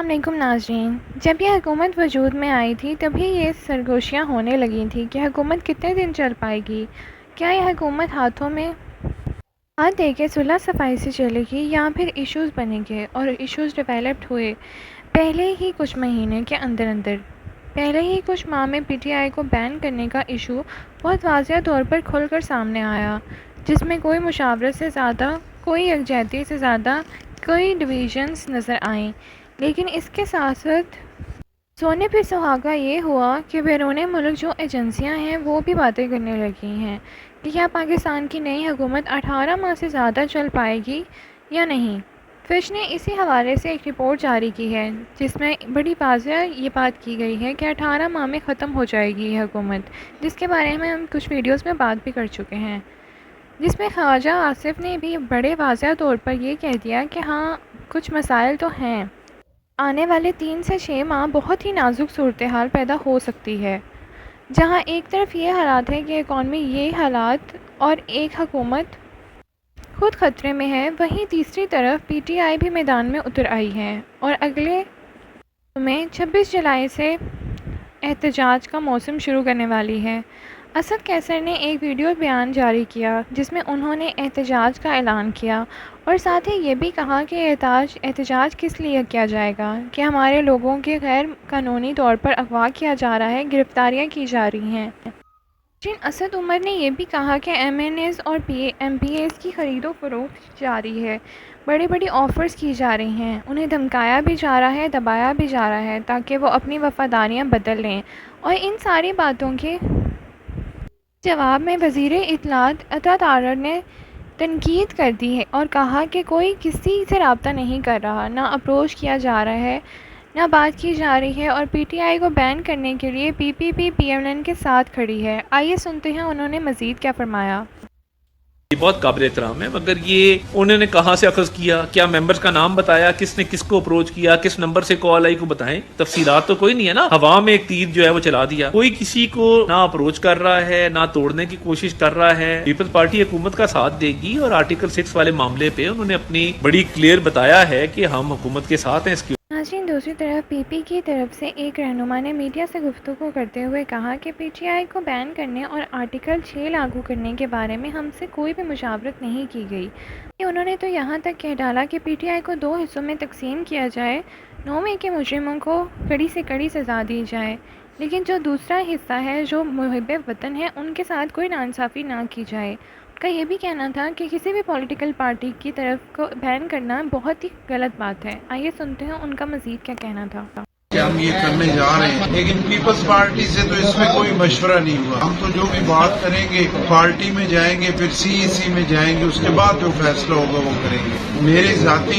السلام علیکم ناظرین، جب یہ حکومت وجود میں آئی تھی تبھی یہ سرگوشیاں ہونے لگی تھیں کہ حکومت کتنے دن چل پائے گی، کیا یہ حکومت ہاتھوں میں ہاتھ دے کے صلح صفائی سے چلے گی یا پھر ایشوز بنے گے اور ایشوز ڈیولپڈ ہوئے پہلے ہی کچھ مہینے کے اندر پہلے ہی کچھ ماہ میں پی ٹی آئی کو بین کرنے کا ایشو بہت واضح طور پر کھل کر سامنے آیا، جس میں کوئی مشاورت سے زیادہ، کوئی یکجہتی سے زیادہ، کوئی ڈویژنز نظر آئیں، لیکن اس کے ساتھ ساتھ سونے پہ سہاگا یہ ہوا کہ بیرون ملک جو ایجنسیاں ہیں وہ بھی باتیں کرنے لگی ہیں کہ کیا پاکستان کی نئی حکومت 18 ماہ سے زیادہ چل پائے گی یا نہیں۔ فش نے اسی حوالے سے ایک رپورٹ جاری کی ہے جس میں بڑی واضح یہ بات کی گئی ہے کہ 18 ماہ میں ختم ہو جائے گی یہ حکومت، جس کے بارے میں ہم کچھ ویڈیوز میں بات بھی کر چکے ہیں، جس میں خواجہ آصف نے بھی بڑے واضح طور پر یہ کہہ دیا کہ ہاں کچھ مسائل تو ہیں، آنے والے 3 سے 6 ماہ بہت ہی نازک صورتحال پیدا ہو سکتی ہے، جہاں ایک طرف یہ حالات ہے کہ اکانومی یہ حالات اور ایک حکومت خود خطرے میں ہے، وہیں تیسری طرف پی ٹی آئی بھی میدان میں اتر آئی ہے اور اگلے میں 26 جولائی سے احتجاج کا موسم شروع کرنے والی ہے۔ اسد قیصر نے ایک ویڈیو بیان جاری کیا جس میں انہوں نے احتجاج کا اعلان کیا اور ساتھ ہی یہ بھی کہا کہ احتجاج کس لیے کیا جائے گا کہ ہمارے لوگوں کے غیر قانونی طور پر اغوا کیا جا رہا ہے، گرفتاریاں کی جا رہی ہیں۔ اسد عمر نے یہ بھی کہا کہ ایم این ایز اور ایم پی ایز کی خرید و فروخت جاری ہے، بڑی آفرز کی جا رہی ہیں، انہیں دھمکایا بھی جا رہا ہے، دبایا بھی جا رہا ہے تاکہ وہ اپنی وفاداریاں بدل لیں، اور ان ساری باتوں کے جواب میں وزیر اطلاعات عطا تارڑ نے تنقید کر دی ہے اور کہا کہ کوئی کسی سے رابطہ نہیں کر رہا، نہ اپروچ کیا جا رہا ہے، نہ بات کی جا رہی ہے، اور پی ٹی آئی کو بین کرنے کے لیے پی پی پی پی ایم ایل کے ساتھ کھڑی ہے۔ آئیے سنتے ہیں انہوں نے مزید کیا فرمایا۔ یہ بہت قابل احترام ہے، مگر یہ انہوں نے کہاں سے اخذ کیا، کیا ممبرز کا نام بتایا، کس نے کس کو اپروچ کیا، کس نمبر سے کال آئی کو بتائیں، تفصیلات تو کوئی نہیں ہے نا، ہوا میں ایک تیر جو ہے وہ چلا دیا، کوئی کسی کو نہ اپروچ کر رہا ہے نہ توڑنے کی کوشش کر رہا ہے۔ پیپلز پارٹی حکومت کا ساتھ دے گی اور آرٹیکل 6 والے معاملے پہ انہوں نے اپنی بڑی کلیئر بتایا ہے کہ ہم حکومت کے ساتھ ہیں۔ اس کی ناظرین، دوسری طرف پی پی کی طرف سے ایک رہنما نے میڈیا سے گفتگو کرتے ہوئے کہا کہ پی ٹی آئی کو بین کرنے اور آرٹیکل 6 لاگو کرنے کے بارے میں ہم سے کوئی بھی مشاورت نہیں کی گئی۔ انہوں نے تو یہاں تک کہہ ڈالا کہ پی ٹی آئی کو 2 حصوں میں تقسیم کیا جائے، 9 مئی کے مجرموں کو کڑی سے کڑی سزا دی جائے، لیکن جو دوسرا حصہ ہے جو محب وطن ہے ان کے ساتھ کوئی ناانصافی نہ کی جائے۔ کا یہ بھی کہنا تھا کہ کسی بھی پولیٹیکل پارٹی کی طرف کو بین کرنا بہت ہی غلط بات ہے۔ آئیے سنتے ہیں ان کا مزید کیا کہنا تھا۔ کہ ہم یہ کرنے جا رہے ہیں، لیکن پیپلز پارٹی سے تو اس میں کوئی مشورہ نہیں ہوا۔ ہم تو جو بھی بات کریں گے پارٹی میں جائیں گے، پھر سی ای سی میں جائیں گے، اس کے بعد جو فیصلہ ہوگا وہ کریں گے۔ میرے ذاتی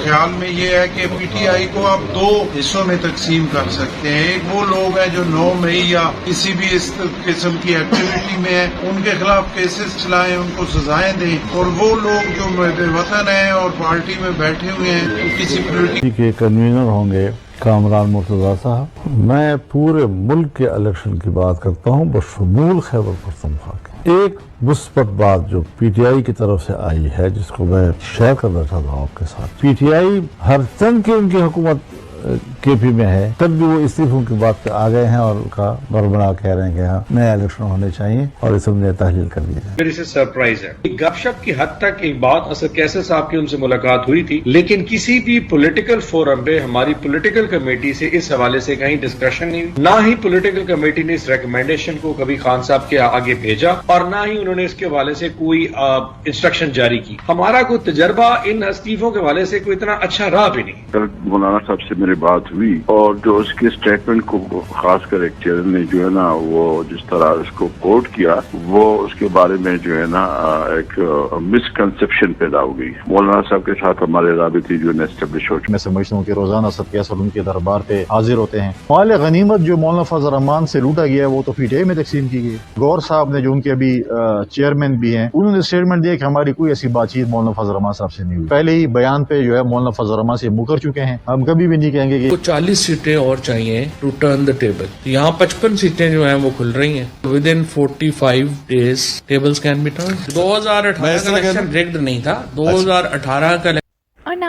خیال میں یہ ہے کہ پی ٹی آئی کو آپ 2 حصوں میں تقسیم کر سکتے ہیں۔ ایک وہ لوگ ہیں جو 9 مئی یا کسی بھی اس قسم کی ایکٹیویٹی میں ہیں، ان کے خلاف کیسز چلائیں، ان کو سزائیں دیں، اور وہ لوگ جو محب وطن ہیں اور پارٹی میں بیٹھے ہوئے ہیں تو کسی پولیٹیکل کے کنوینر ہوں گے کامران مرتضیٰ صاحب۔ میں پورے ملک کے الیکشن کی بات کرتا ہوں بشمول خیبر پختونخوا کے۔ ایک مثبت بات جو پی ٹی آئی کی طرف سے آئی ہے جس کو میں شیئر کرنا چاہتا ہوں آپ کے ساتھ، پی ٹی آئی ہر تن کے ان کی حکومت کے پی میں ہے تب بھی وہ استعفوں کی بات پہ آ گئے ہیں اور ان کا بربنا کہہ رہے ہیں کہ ہاں نئے الیکشن ہونے چاہیے اور اس نے تحلیل کر دیا ہے۔ میرے سے سرپرائز ہے گپ شپ کی حد تک ایک بات اسد قیصر صاحب کی ان سے ملاقات ہوئی تھی، لیکن کسی بھی پولیٹیکل فورم پہ ہماری پولیٹیکل کمیٹی سے اس حوالے سے کہیں ڈسکشن نہیں ہوئی، نہ ہی پولیٹیکل کمیٹی نے اس ریکمینڈیشن کو کبھی خان صاحب کے آگے بھیجا اور نہ ہی انہوں نے اس کے حوالے سے کوئی انسٹرکشن جاری کی۔ ہمارا کوئی تجربہ ان استعفوں کے حوالے سے کوئی اتنا اچھا رہا بھی نہیں۔ مولانا صاحب سے میری بات ہوئی اور جو اس کے اسٹیٹمنٹ کو خاص کر ایک چیئر نے جو ہے نا وہ جس طرح اس کو کوٹ کیا، وہ اس کے بارے میں جو ہے نا ایک مسکنسپشن پیدا ہو گئی۔ مولانا صاحب کے ساتھ ہمارے رابطے جو ہے اسٹیبلش ہو چکے۔ میں سمجھتا ہوں کہ روزانہ اسد قیصر ان کے دربار پہ حاضر ہوتے ہیں۔ مال غنیمت جو مولانا فضل الرحمان سے لوٹا گیا ہے وہ تو پی ٹی آئی میں تقسیم کی گئی۔ گور صاحب نے جو ان کے ابھی چیئرمین بھی ہیں، انہوں نے اسٹیٹمنٹ دیا کہ ہماری کوئی ایسی بات چیت مولانا فضل الرحمان صاحب سے نہیں ہوئی۔ پہلے ہی بیان پہ جو ہے مولانا فضل الرحمان سے مکر چکے ہیں، ہم کبھی بھی نہیں کہیں گے کہ 40 سیٹیں اور چاہیے ٹو ٹرن دا ٹیبل۔ یہاں 55 سیٹیں جو ہیں وہ کھل رہی ہیں۔ With in 45 days tables can be turned۔ 2018 کا الیکشن ریگڈ نہیں تھا، 2018 کا اور